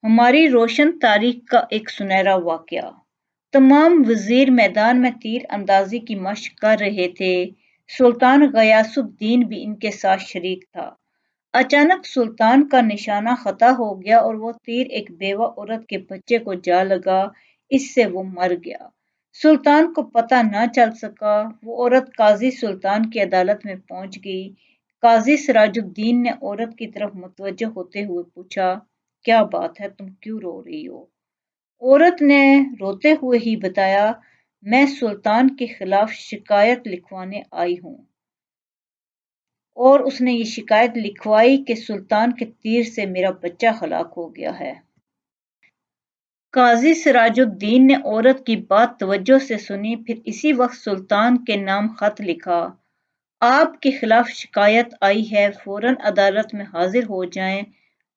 ہماری روشن تاریخ کا ایک سنہرا واقعہ۔ تمام وزیر میدان میں تیر اندازی کی مشق کر رہے تھے۔ سلطان غیاث الدین بھی ان کے ساتھ شریک تھا۔ اچانک سلطان کا نشانہ خطا ہو گیا اور وہ تیر ایک بیوہ عورت کے بچے کو جا لگا، اس سے وہ مر گیا۔ سلطان کو پتہ نہ چل سکا۔ وہ عورت قاضی سلطان کی عدالت میں پہنچ گئی۔ قاضی سراج الدین نے عورت کی طرف متوجہ ہوتے ہوئے پوچھا، کیا بات ہے، تم کیوں رو رہی ہو؟ عورت نے روتے ہوئے ہی بتایا، میں سلطان کے خلاف شکایت لکھوانے آئی ہوں۔ اور اس نے یہ شکایت لکھوائی کہ سلطان کے تیر سے میرا بچہ ہلاک ہو گیا ہے۔ قاضی سراج الدین نے عورت کی بات توجہ سے سنی، پھر اسی وقت سلطان کے نام خط لکھا۔ آپ کے خلاف شکایت آئی ہے، فوراً عدالت میں حاضر ہو جائیں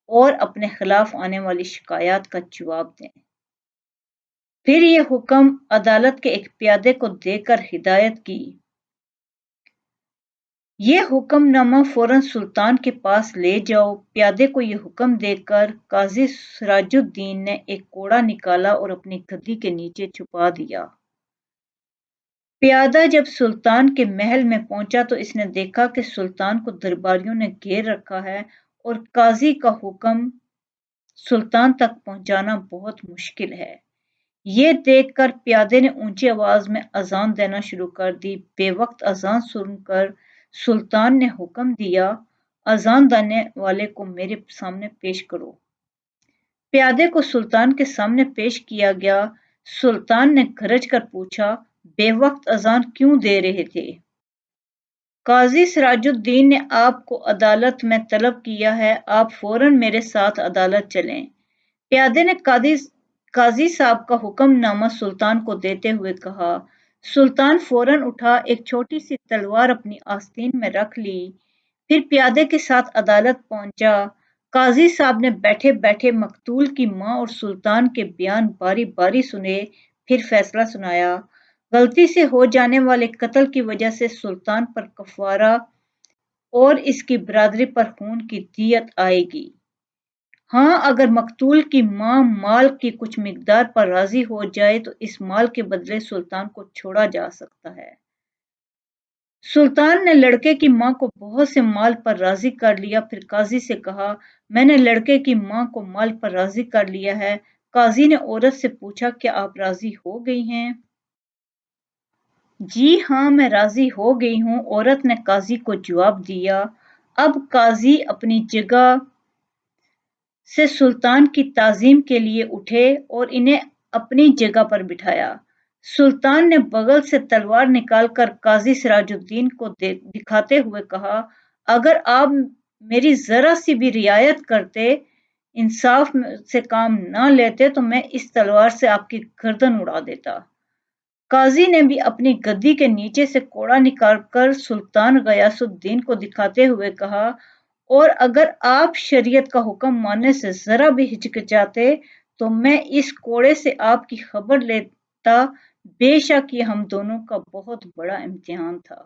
اور اپنے خلاف آنے والی شکایات کا جواب دیں۔ پھر یہ حکم عدالت کے ایک پیادے کو دے کر ہدایت کی۔ یہ حکم نامہ فوراً سلطان کے پاس لے جاؤ۔ پیادے کو یہ حکم دے کر قاضی سراج الدین نے ایک کوڑا نکالا اور اپنی گدی کے نیچے چھپا دیا۔ پیادہ جب سلطان کے محل میں پہنچا تو اس نے دیکھا کہ سلطان کو درباریوں نے گھیر رکھا ہے اور قاضی کا حکم سلطان تک پہنچانا بہت مشکل ہے۔ یہ دیکھ کر پیادے نے اونچی آواز میں اذان دینا شروع کر دی۔ بے وقت اذان سن کر سلطان نے حکم دیا، اذان دینے والے کو میرے سامنے پیش کرو۔ پیادے کو سلطان کے سامنے پیش کیا گیا۔ سلطان نے گرج کر پوچھا، بے وقت اذان کیوں دے رہے تھے؟ قاضی سراج الدین نے آپ کو عدالت میں طلب کیا ہے، آپ فوراً میرے ساتھ عدالت چلیں۔ پیادے نے قاضی صاحب کا حکم نامہ سلطان کو دیتے ہوئے کہا۔ سلطان فوراً اٹھا، ایک چھوٹی سی تلوار اپنی آستین میں رکھ لی، پھر پیادے کے ساتھ عدالت پہنچا۔ قاضی صاحب نے بیٹھے بیٹھے مقتول کی ماں اور سلطان کے بیان باری باری سنے، پھر فیصلہ سنایا۔ غلطی سے ہو جانے والے قتل کی وجہ سے سلطان پر کفارہ اور اس کی برادری پر خون کی دیت آئے گی۔ ہاں، اگر مقتول کی ماں مال کی کچھ مقدار پر راضی ہو جائے تو اس مال کے بدلے سلطان کو چھوڑا جا سکتا ہے۔ سلطان نے لڑکے کی ماں کو بہت سے مال پر راضی کر لیا، پھر قاضی سے کہا، میں نے لڑکے کی ماں کو مال پر راضی کر لیا ہے۔ قاضی نے عورت سے پوچھا، کیا آپ راضی ہو گئی ہیں؟ جی ہاں، میں راضی ہو گئی ہوں، عورت نے قاضی کو جواب دیا۔ اب قاضی اپنی جگہ سے سلطان کی تعظیم کے لیے اٹھے اور انہیں اپنی جگہ پر بٹھایا۔ سلطان نے بغل سے تلوار نکال کر قاضی سراج الدین کو دکھاتے ہوئے کہا، اگر آپ میری ذرا سی بھی رعایت کرتے، انصاف سے کام نہ لیتے تو میں اس تلوار سے آپ کی گردن اڑا دیتا۔ قاضی نے بھی اپنی گدی کے نیچے سے کوڑا نکال کر سلطان غیاث الدین کو دکھاتے ہوئے کہا، اور اگر آپ شریعت کا حکم ماننے سے ذرا بھی ہچکچاتے تو میں اس کوڑے سے آپ کی خبر لیتا۔ بے شک یہ ہم دونوں کا بہت بڑا امتحان تھا۔